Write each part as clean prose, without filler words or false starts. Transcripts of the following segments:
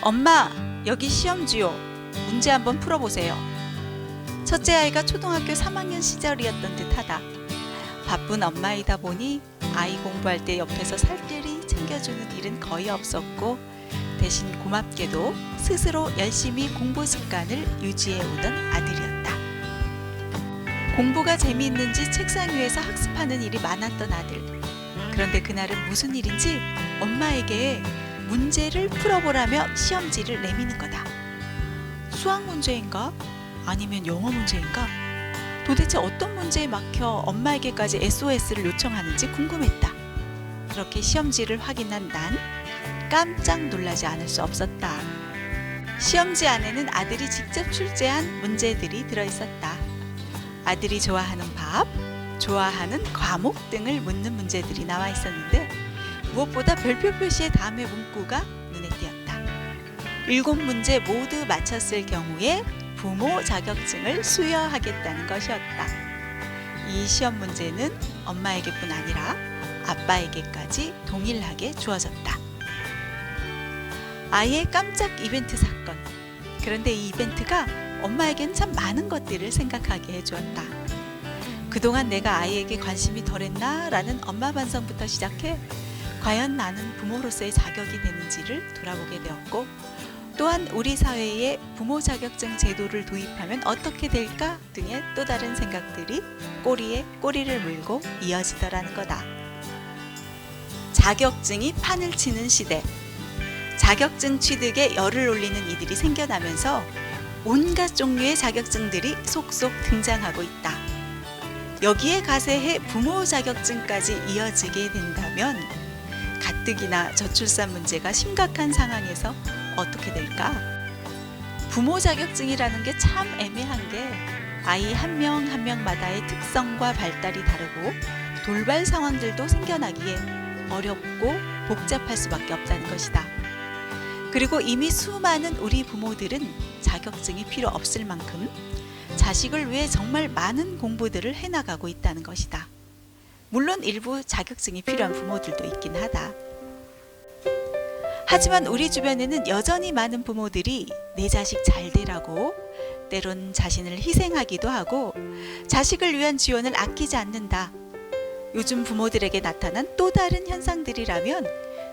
엄마, 여기 시험지요. 문제 한번 풀어보세요. 첫째 아이가 초등학교 3학년 시절이었던 듯하다. 바쁜 엄마이다 보니 아이 공부할 때 옆에서 살뜰히 챙겨주는 일은 거의 없었고, 대신 고맙게도 스스로 열심히 공부 습관을 유지해오던 아들이었다. 공부가 재미있는지 책상 위에서 학습하는 일이 많았던 아들. 그런데 그날은 무슨 일인지 엄마에게 문제를 풀어보라며 시험지를 내미는 거다. 수학 문제인가? 아니면 영어 문제인가? 도대체 어떤 문제에 막혀 엄마에게까지 SOS를 요청하는지 궁금했다. 그렇게 시험지를 확인한 난 깜짝 놀라지 않을 수 없었다. 시험지 안에는 아들이 직접 출제한 문제들이 들어있었다. 아들이 좋아하는 밥, 좋아하는 과목 등을 묻는 문제들이 나와 있었는데, 무엇보다 별표 표시의 다음의 문구가 눈에 띄었다. 7문제 모두 맞췄을 경우에 부모 자격증을 수여하겠다는 것이었다. 이 시험 문제는 엄마에게뿐 아니라 아빠에게까지 동일하게 주어졌다. 아이의 깜짝 이벤트 사건. 그런데 이 이벤트가 엄마에겐 참 많은 것들을 생각하게 해주었다. 그동안 내가 아이에게 관심이 덜했나? 라는 엄마 반성부터 시작해 과연 나는 부모로서의 자격이 되는지를 돌아보게 되었고, 또한 우리 사회에 부모 자격증 제도를 도입하면 어떻게 될까? 등의 또 다른 생각들이 꼬리에 꼬리를 물고 이어지더라는 거다. 자격증이 판을 치는 시대. 자격증 취득에 열을 올리는 이들이 생겨나면서 온갖 종류의 자격증들이 속속 등장하고 있다. 여기에 가세해 부모 자격증까지 이어지게 된다면 가뜩이나 저출산 문제가 심각한 상황에서 어떻게 될까? 부모 자격증이라는 게 참 애매한 게 아이 한 명 한 명마다의 특성과 발달이 다르고 돌발 상황들도 생겨나기에 어렵고 복잡할 수밖에 없다는 것이다. 그리고 이미 수많은 우리 부모들은 자격증이 필요 없을 만큼 자식을 위해 정말 많은 공부들을 해나가고 있다는 것이다. 물론 일부 자격증이 필요한 부모들도 있긴 하다. 하지만 우리 주변에는 여전히 많은 부모들이 내 자식 잘 되라고 때론 자신을 희생하기도 하고 자식을 위한 지원을 아끼지 않는다. 요즘 부모들에게 나타난 또 다른 현상들이라면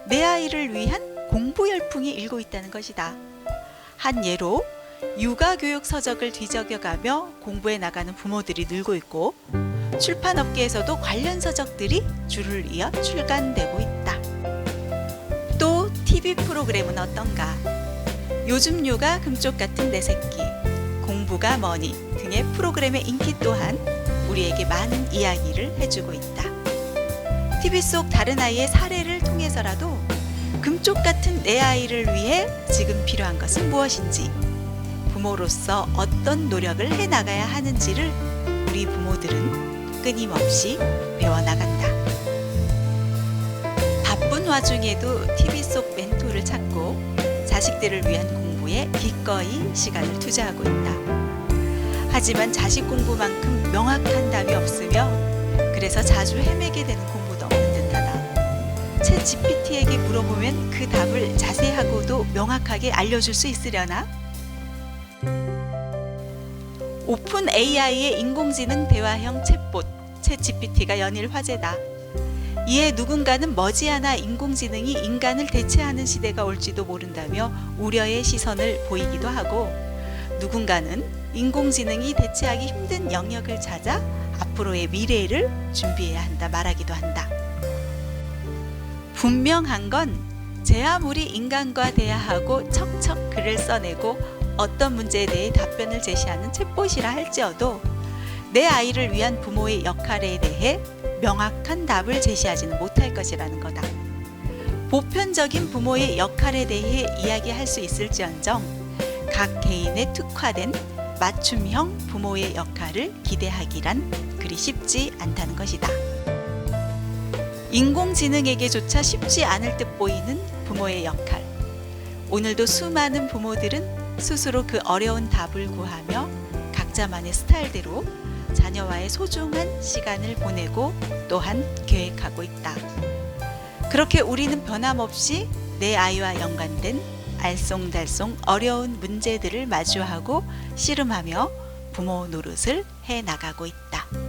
내 아이를 위한 공부 열풍이 일고 있다는 것이다. 한 예로 육아교육 서적을 뒤적여가며 공부해 나가는 부모들이 늘고 있고, 출판업계에서도 관련 서적들이 줄을 이어 출간되고 있다. 또 TV 프로그램은 어떤가? 요즘 육아 금쪽 같은 내 새끼, 공부가 뭐니 등의 프로그램의 인기 또한 우리에게 많은 이야기를 해주고 있다. TV 속 다른 아이의 사례를 통해서라도 금쪽 같은 내 아이를 위해 지금 필요한 것은 무엇인지, 부모로서 어떤 노력을 해나가야 하는지를 우리 부모들은 끊임없이 배워나간다. 바쁜 와중에도 TV 속 멘토를 찾고 자식들을 위한 공부에 기꺼이 시간을 투자하고 있다. 하지만 자식 공부만큼 명확한 답이 없으며 그래서 자주 헤매게 되는 공부도 없는 듯하다. 챗 GPT에게 물어보면 그 답을 자세하고도 명확하게 알려줄 수 있으려나? 오픈 AI의 인공지능 대화형 챗봇 챗 GPT가 연일 화제다. 이에 누군가는 머지않아 인공지능이 인간을 대체하는 시대가 올지도 모른다며 우려의 시선을 보이기도 하고, 누군가는 인공지능이 대체하기 힘든 영역을 찾아 앞으로의 미래를 준비해야 한다 말하기도 한다. 분명한 건 제 아무리 인간과 대화하고 척척 글을 써내고 어떤 문제에 대해 답변을 제시하는 챗봇이라 할지어도 내 아이를 위한 부모의 역할에 대해 명확한 답을 제시하지는 못할 것이라는 거다. 보편적인 부모의 역할에 대해 이야기할 수 있을지언정 각 개인에 특화된 맞춤형 부모의 역할을 기대하기란 그리 쉽지 않다는 것이다. 인공지능에게조차 쉽지 않을 듯 보이는 부모의 역할. 오늘도 수많은 부모들은 스스로 그 어려운 답을 구하며 각자만의 스타일대로 자녀와의 소중한 시간을 보내고 또한 계획하고 있다. 그렇게 우리는 변함없이 내 아이와 연관된 알쏭달쏭 어려운 문제들을 마주하고 씨름하며 부모 노릇을 해 나가고 있다.